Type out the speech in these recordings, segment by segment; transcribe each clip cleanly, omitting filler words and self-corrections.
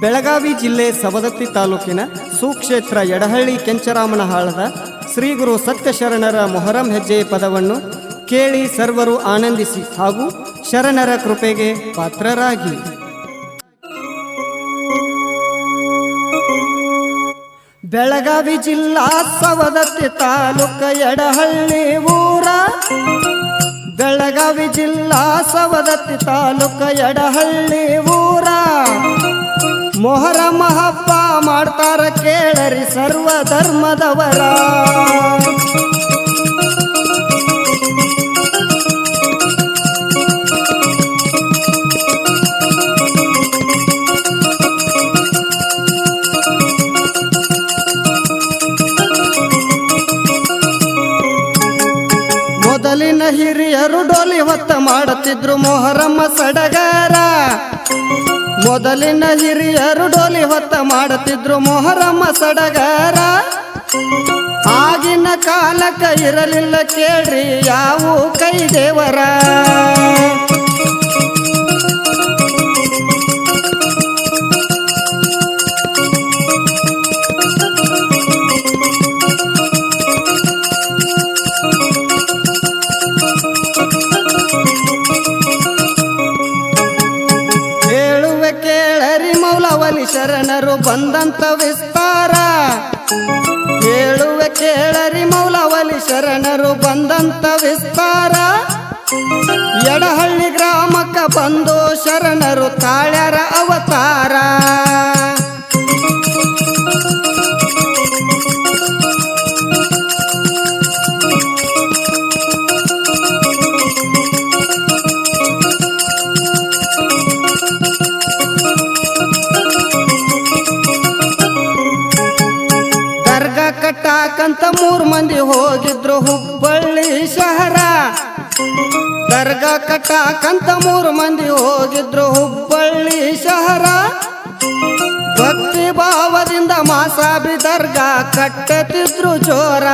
ಬೆಳಗಾವಿ ಜಿಲ್ಲೆ ಸವದತ್ತಿ ತಾಲೂಕಿನ ಸುಕ್ಷೇತ್ರ ಯಡಹಳ್ಳಿ ಕೆಂಚರಾಮನಹಾಳದ ಶ್ರೀ ಗುರು ಸತ್ಯಶರಣರ ಮೊಹರಂ ಹೆಜ್ಜೆ ಪದವನ್ನು ಕೇಳಿ ಸರ್ವರು ಆನಂದಿಸಿ ಹಾಗೂ ಶರಣರ ಕೃಪೆಗೆ ಪಾತ್ರರಾಗಿ. ಬೆಳಗಾವಿ ಜಿಲ್ಲಾ ಸವದತ್ತಿ ತಾಲೂಕ ಯಡಹಳ್ಳಿ ಊರ, ಬೆಳಗಾವಿ ಜಿಲ್ಲಾ ಸವದತ್ತಿ ತಾಲೂಕ ಯಡಹಳ್ಳಿ ಊರ, ಮೊಹರಂ ಹಬ್ಬ ಮಾಡ್ತಾರ ಕೇಳರಿ ಸರ್ವ ಧರ್ಮದವರ. ಮೊದಲಿನ ಹಿರಿಯರು ಡೋಲಿ ಹೊತ್ತ ಮಾಡುತ್ತಿದ್ರು ಮೊಹರಂ ಸಡಗರ, ಮೊದಲಿನ ಹಿರಿಯರು ಡೋಲಿ ಹೊತ್ತ ಮಾಡುತ್ತಿದ್ರು ಮೊಹರಂ ಸಡಗರ. ಆಗಿನ ಕಾಲಕ್ಕ ಇರಲಿಲ್ಲ ಕೇಳ್ರಿ ಯಾವ ಕೈ ದೇವರ. ಕೇಳರಿ ಮೌಲವಲಿ ಶರಣರು ಬಂದಂತ ವಿಸ್ತಾರ, ಹೇಳುವೆ ಕೇಳರಿ ಮೌಲವಲಿ ಶರಣರು ಬಂದಂತ ವಿಸ್ತಾರ. ಯಡಹಳ್ಳಿ ಗ್ರಾಮಕ್ಕ ಬಂದು ಶರಣರು ತಾಳ್ಯಾರ ಅವತಾರ. ದರ್ಗಾ ಕಟ್ಟಾಕಂತ 3 ಮಂದಿ ಹೋಗಿದ್ರು ಹುಬ್ಬಳ್ಳಿ ಶಹರ, ದರ್ಗಾ ಕಟ್ಟಾಕಂತ 3 ಮಂದಿ ಹೋಗಿದ್ರು ಹುಬ್ಬಳ್ಳಿ ಶಹರ. ಭಕ್ತಿ ಭಾವದಿಂದ ಮಾಸಾಬಿ ದರ್ಗಾ ಕಟ್ಟತಿದ್ರು ಜೋರ.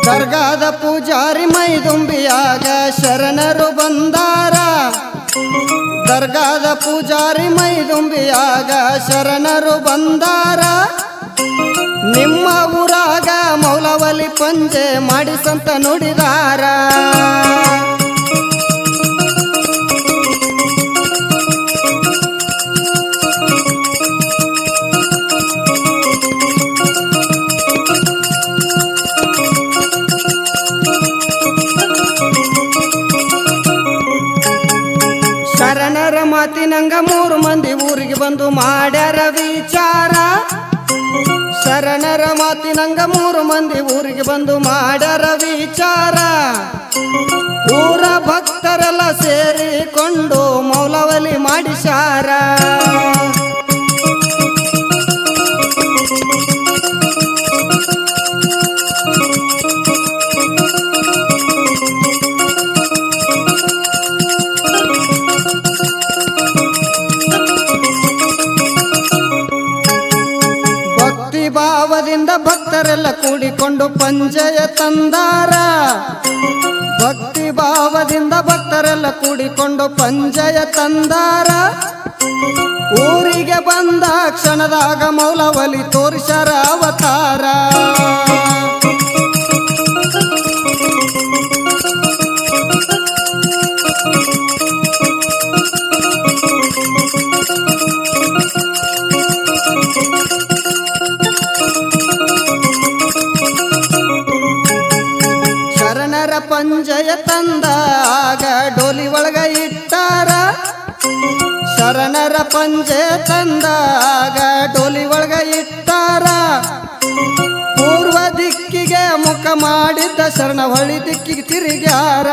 ದರ್ಗಾದ ಪೂಜಾರಿ ಮೈದುಂಬಿಯಾಗ ಶರಣರು ಬಂದಾರ, ದರ್ಗಾದ ಪೂಜಾರಿ ಮೈದುಂಬಿಯಾಗ ಶರಣರು ಬಂದಾರ. ನಿಮ್ಮ ಊರಾಗ ಮೌಲವಲಿ ಪಂಜೆ ಮಾಡಿಸಂತ ನುಡಿದಾರ. ಶರಣರ ಮಾತಿನಂಗ 3 ಮಂದಿ ಊರಿಗೆ ಬಂದು ಮಾಡ್ಯಾರ ವಿಚಾರ, ಶರಣರ ಮಾತಿನಂಗ 3 ಮಂದಿ ಊರಿಗೆ ಬಂದು ಮಾಡ್ಯಾರ ವಿಚಾರ. ಊರ ಭಕ್ತರೆಲ್ಲ ಸೇರಿಕೊಂಡು ಮೌಲವಲಿ ಮಾಡಿಸಾರ. ಭಾವದಿಂದ ಭಕ್ತರೆಲ್ಲ ಕೂಡಿಕೊಂಡು ಪಂಜಯ ತಂದಾರ, ಭಕ್ತಿ ಭಾವದಿಂದ ಭಕ್ತರೆಲ್ಲ ಕೂಡಿಕೊಂಡು ಪಂಜಯ ತಂದಾರ. ಊರಿಗೆ ಬಂದ ಕ್ಷಣದಾಗ ಮೌಲವಲಿ ತೋರಿಸರ ಅವತಾರ. ಶರಣರ ಪಂಜಯ ತಂದಾಗ ಡೋಲಿ ಒಳಗ ಇಟ್ಟಾರ, ಶರಣರ ಪಂಜಯ ತಂದಾಗ ಡೋಲಿ ಒಳಗ ಇಟ್ಟಾರ. ಪೂರ್ವ ದಿಕ್ಕಿಗೆ ಮುಖ ಮಾಡಿದ್ದ ಶರಣ ಹೊಳಿ ದಿಕ್ಕಿಗೆ ತಿರುಗ್ಯಾರ.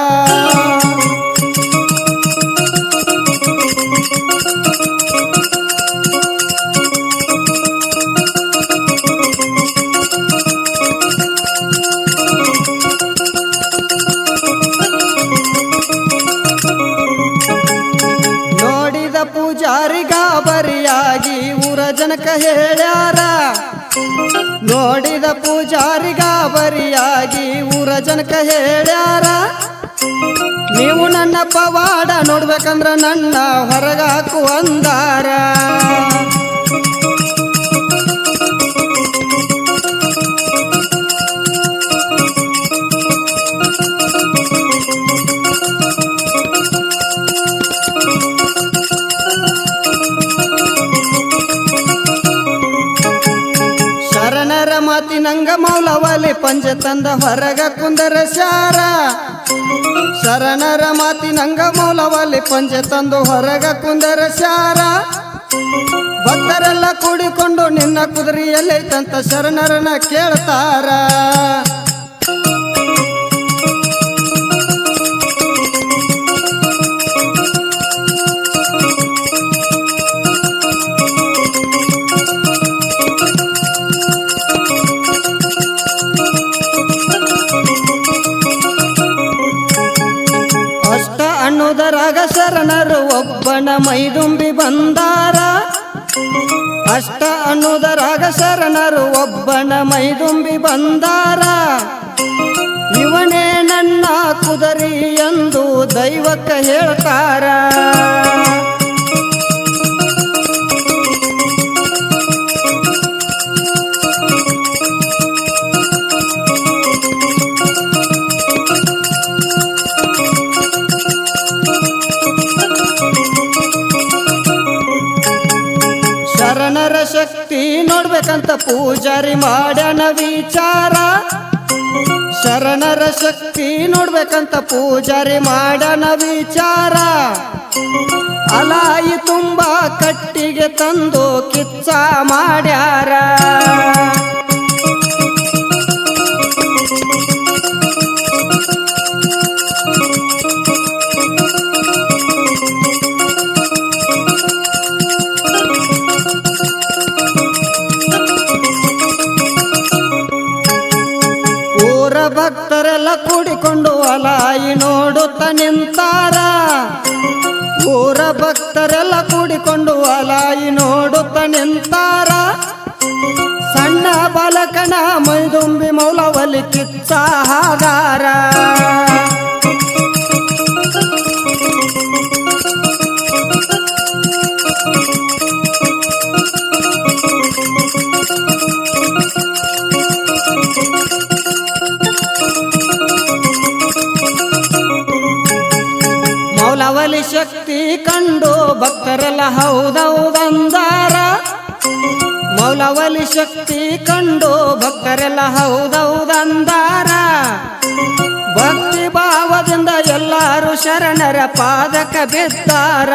ಪೂಜಾರಿ ಗಾಬರಿಯಾಗಿ ಊರ ಜನಕ ಹೇಳ್ಯಾರ. ನೋಡಿದ ಪೂಜಾರಿ ಗಾಬರಿಯಾಗಿ ಊರ ಜನಕ ಹೇಳ್ಯಾರ. ನೀವು ನನ್ನ ಪವಾಡ ನೋಡ್ಬೇಕಂದ್ರ ನನ್ನ ಹೊರಗಾಕು ಅಂದಾರ. ಶರಣರ ಮಾತಿನಂಗ ಮೌಲವಲಿ ಪಂಜ ತಂದ ಹೊರಗ ಕುಂದರ ಶಾರ. ಶರಣರ ಮಾತಿನಂಗ ಮೌಲವಲಿ ಪಂಜ ತಂದು ಹೊರಗ ಕುಂದರ ಶಾರ. ಭಕ್ತರೆಲ್ಲ ಕೂಡಿಕೊಂಡು ನಿನ್ನ ಕುದುರೆಯಲ್ಲೈತಂತ ಶರಣರನ್ನ ಕೇಳ್ತಾರ. ಅನ್ನುದರಾಗ ಶರಣರು ಒಬ್ಬನ ಮೈದುಂಬಿ ಬಂದಾರ. ಅಷ್ಟ ಅನ್ನುದರಾಗ ಶರಣರು ಒಬ್ಬನ ಮೈದುಂಬಿ ಬಂದಾರ. ಇವನೇ ನನ್ನ ಕುದರಿ ಎಂದು ದೈವಕ್ಕೆ ಹೇಳ್ತಾರ. ಶರಣರ ಶಕ್ತಿ ನೋಡ್ಬೇಕಂತ ಪೂಜಾರಿ ಮಾಡ್ಯಾನ ವಿಚಾರ. ಶರಣರ ಶಕ್ತಿ ನೋಡ್ಬೇಕಂತ ಪೂಜಾರಿ ಮಾಡ್ಯಾನ ವಿಚಾರ. ಅಲಾಯಿ ತುಂಬ ಕಟ್ಟಿಗೆ ತಂದು ಕಿಚ್ಚ ಮಾಡ್ಯಾರ. ಭಕ್ತರೆಲ್ಲ ಕೂಡಿಕೊಂಡು ಅಲಾಯಿ ನೋಡುತ್ತ ನಿಂತಾರ. ಊರ ಭಕ್ತರೆಲ್ಲ ಕೂಡಿಕೊಂಡು ಅಲಾಯಿ ನೋಡುತ್ತ ನಿಂತಾರ. ಸಣ್ಣ ಬಾಲಕನ ಮೈದುಂಬಿ ಮೌಲವಲಿ ಕಿಚ್ಚ ಹಾಗಾರ. ಮೌಲವಲಿ ಶಕ್ತಿ ಕಂಡು ಭಕ್ತರೆಲ್ಲ ಹೌದೌದಂದಾರ. ಮೌಲವಲಿ ಶಕ್ತಿ ಕಂಡು ಭಕ್ತರೆಲ್ಲ ಹೌದೌದಂದಾರ. ಭಕ್ತಿ ಭಾವದಿಂದ ಎಲ್ಲರೂ ಶರಣರ ಪಾದಕ ಬಿದ್ದಾರ.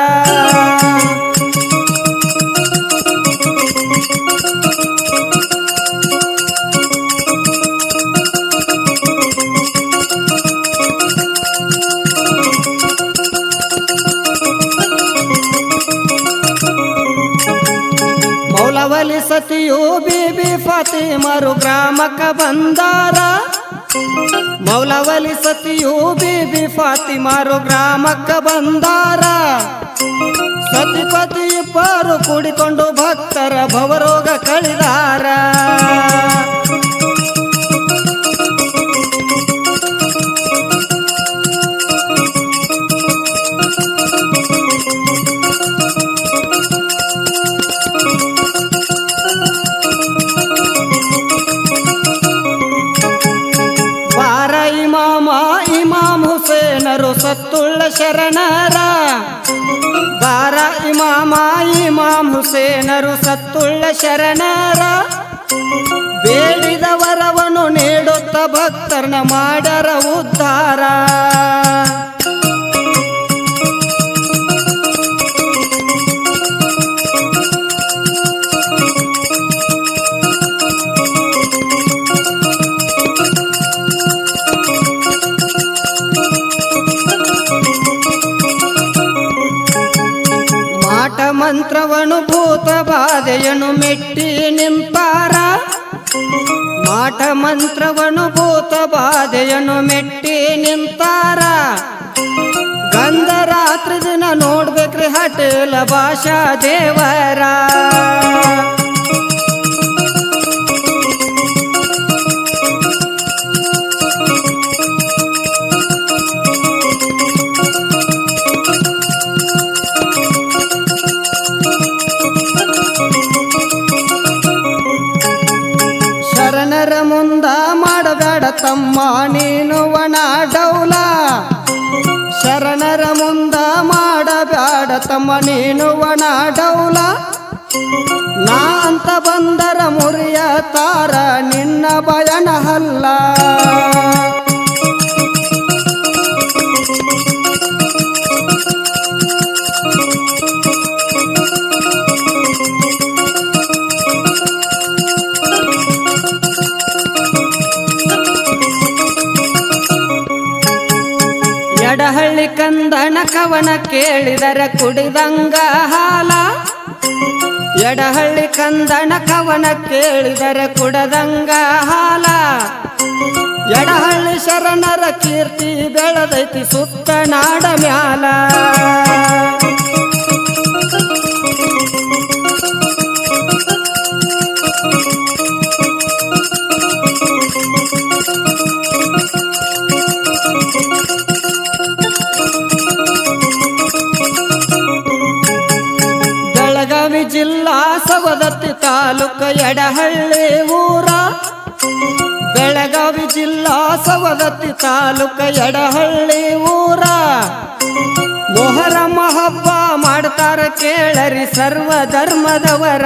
ಮೌಲವಲಿ ಸತಿಯು ಬೀಬಿ ಫಾತಿಮರು ಗ್ರಾಮಕ್ಕ ಬಂದಾರ. ಮೌಲವಲಿ ಸತಿಯು ಬೀಬಿ ಫಾತಿಮರು ಗ್ರಾಮಕ್ಕ ಬಂದಾರ. ಸತಿಪತಿ ಇಬ್ಬರು ಕೂಡಿಕೊಂಡು ಭಕ್ತರ ಭವರೋಗ ಕಳಿದಾರ. ಇಮಾಮ್ ಹುಸೇನರು ಸತ್ತುಳ್ಳ ಶರಣರ. ಬಾರ ಇಮಾಮ್ ಹುಸೇನರು ಸತ್ತುಳ್ಳ ಶರಣರ. ಬೇಡಿದ ವರವನ್ನು ನೀಡುತ್ತ ಭಕ್ತರನ್ನ ಮಾಡರ ಉದ್ಧಾರ. ಮಂತ್ರವನು ಭೂತ ಬಾಧೆಯನ್ನು ಮೆಟ್ಟಿ ನಿಂತಾರ. ಮಾಟ ಮಂತ್ರವನು ಭೂತ ಬಾಧೆಯನ್ನು ಮೆಟ್ಟಿ ನಿಂತಾರ. ಗಂಧರಾತ್ರಿ ದಿನ ನೋಡ್ಬೇಕ್ರಿ ಹಟೇಲ ಭಾಷಾ ದೇವರ. ಶರಣರ ಮುಂದ ಮಾಡಬೇಡ ತಮ್ಮ ನೀನು ಒಣ ಡೌಲ. ಶರಣರ ಮುಂದ ಮಾಡಬೇಡ ತಮ್ಮ ನೀನು ಒಣ ಡೌಲ. ನಾ ಅಂತ ಬಂದರ ಮುರಿಯ ತಾರ ನಿನ್ನ ಬಯಣ ಹಲ್ಲ. ಎಡಹಳ್ಳಿ ಕಂದನ ಕವನ ಕೇಳಿದರೆ ಕುಡಿದಂಗ ಹಾಲ. ಎಡಹಳ್ಳಿ ಕಂದನ ಕವನ ಕೇಳಿದರೆ ಕುಡದಂಗ ಹಾಲ. ಎಡಹಳ್ಳಿ ಶರಣರ ಕೀರ್ತಿ ಬೆಳೆದೈತಿ ಸುತ್ತ ನಾಡ ಮ್ಯಾಲ. ಬೆಳಗಾವಿ ಜಿಲ್ಲಾ ಸವದತ್ತಿ ತಾಲೂಕ ಎಡಹಳ್ಳಿ ಊರ. ಬೆಳಗಾವಿ ಜಿಲ್ಲಾ ಸವದತ್ತಿ ತಾಲೂಕ ಎಡಹಳ್ಳಿ ಊರ. ಮೊಹರಂ ಹಬ್ಬ ಮಾಡ್ತಾರ ಕೇಳರಿ ಸರ್ವ ಧರ್ಮದವರ.